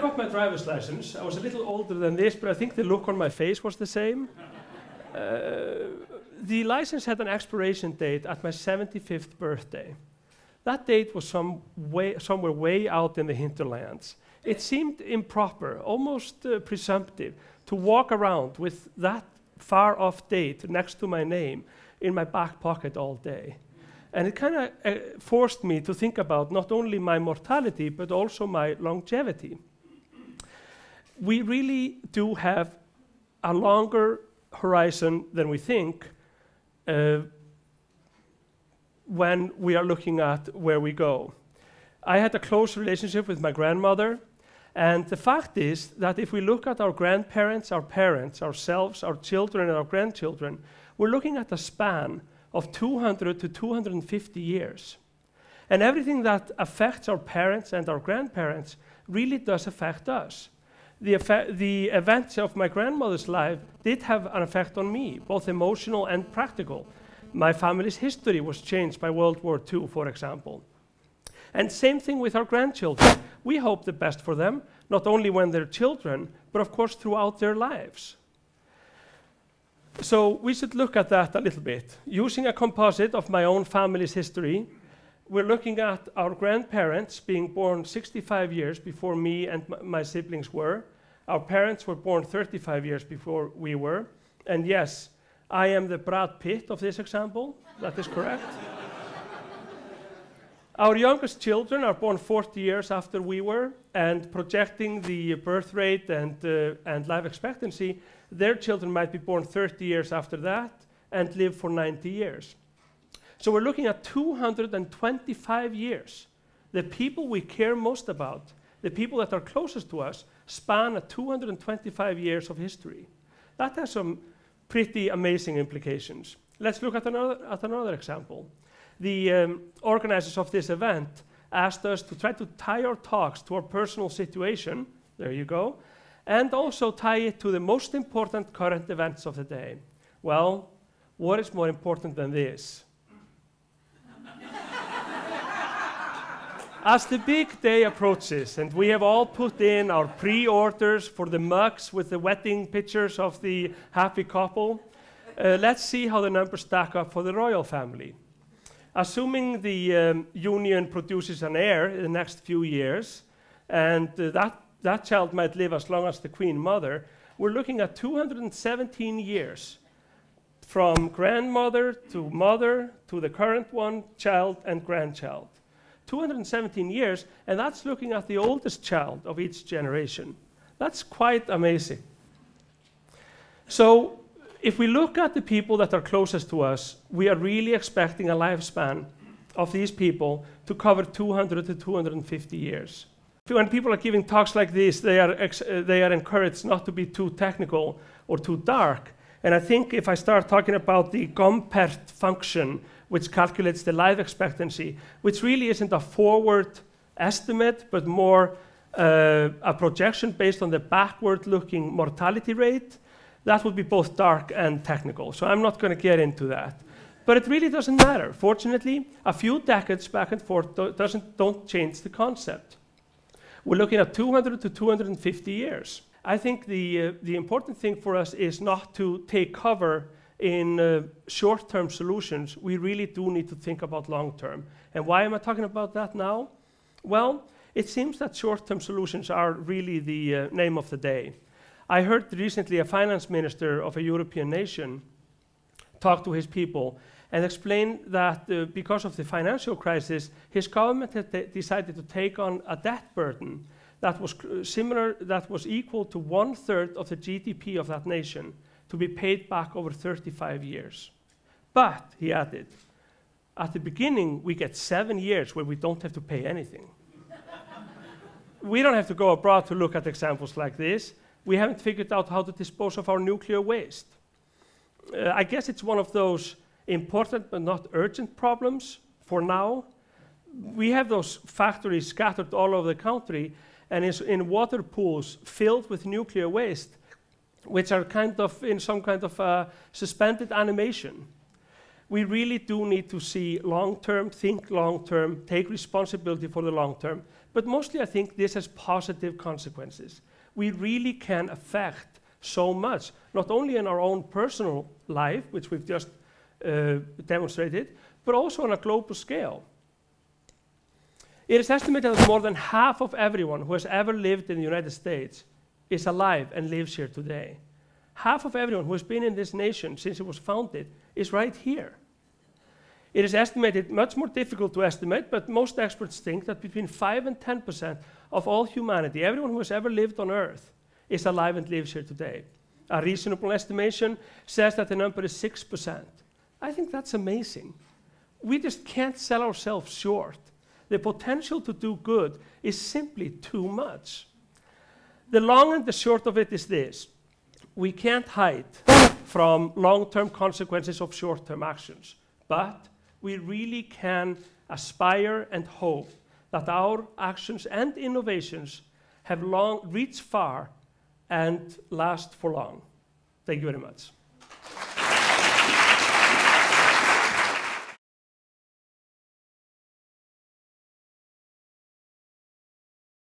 got my driver's license, I was a little older than this, but I think the look on my face was the same. The license had an expiration date at my 75th birthday. That date was somewhere way out in the hinterlands. It seemed improper, almost presumptive, to walk around with that far off date next to my name in my back pocket all day. And it kind of forced me to think about not only my mortality, but also my longevity. We really do have a longer horizon than we think when we are looking at where we go. I had a close relationship with my grandmother, and the fact is that if we look at our grandparents, our parents, ourselves, our children, and our grandchildren, we're looking at a span of 200 to 250 years. And everything that affects our parents and our grandparents really does affect us. The events of my grandmother's life did have an effect on me, both emotional and practical. My family's history was changed by World War II, for example. And same thing with our grandchildren. We hope the best for them, not only when they're children, but of course throughout their lives. So we should look at that a little bit. Using a composite of my own family's history, we're looking at our grandparents being born 65 years before me and my siblings were. Our parents were born 35 years before we were. And yes, I am the Brad Pitt of this example. That is correct. Our youngest children are born 40 years after we were, and projecting the birth rate and life expectancy, their children might be born 30 years after that and live for 90 years. So we're looking at 225 years. The people we care most about, the people that are closest to us, span a 225 years of history. That has some pretty amazing implications. Let's look at another example. The organizers of this event asked us to try to tie our talks to our personal situation, there you go, and also tie it to the most important current events of the day. Well, what is more important than this? As the big day approaches, and we have all put in our pre-orders for the mugs with the wedding pictures of the happy couple, let's see how the numbers stack up for the royal family. Assuming the union produces an heir in the next few years, and that child might live as long as the Queen Mother, we're looking at 217 years from grandmother to the current one, child and grandchild. 217 years, and that's looking at the oldest child of each generation. That's quite amazing. So if we look at the people that are closest to us, we are really expecting a lifespan of these people to cover 200 to 250 years. When people are giving talks like this, they are encouraged not to be too technical or too dark. And I think if I start talking about the Gompert function, which calculates the life expectancy, which really isn't a forward estimate, but more a projection based on the backward-looking mortality rate, that would be both dark and technical. So I'm not going to get into that. But it really doesn't matter. Fortunately, a few decades back and forth don't change the concept. We're looking at 200 to 250 years. I think the important thing for us is not to take cover in short-term solutions. We really do need to think about long-term. And why am I talking about that now? Well, it seems that short-term solutions are really the name of the day. I heard recently a finance minister of a European nation talk to his people and explain that because of the financial crisis, his government had decided to take on a debt burden that was equal to 1/3 of the GDP of that nation, to be paid back over 35 years. But, he added, at the beginning, we get 7 years where we don't have to pay anything. We don't have to go abroad to look at examples like this. We haven't figured out how to dispose of our nuclear waste. I guess it's one of those important but not urgent problems for now. We have those factories scattered all over the country, and is in water pools filled with nuclear waste, which are kind of in some kind of suspended animation. We really do need to see long-term, think long-term, take responsibility for the long-term. But mostly I think this has positive consequences. We really can affect so much, not only in our own personal life, which we've just demonstrated, but also on a global scale. It is estimated that more than half of everyone who has ever lived in the United States is alive and lives here today. Half of everyone who has been in this nation since it was founded is right here. It is estimated, much more difficult to estimate, but most experts think that between 5 and 10% of all humanity, everyone who has ever lived on Earth, is alive and lives here today. A reasonable estimation says that the number is 6%. I think that's amazing. We just can't sell ourselves short. The potential to do good is simply too much. The long and the short of it is this. We can't hide from long-term consequences of short-term actions, but we really can aspire and hope that our actions and innovations have reached far and last for long. Thank you very much.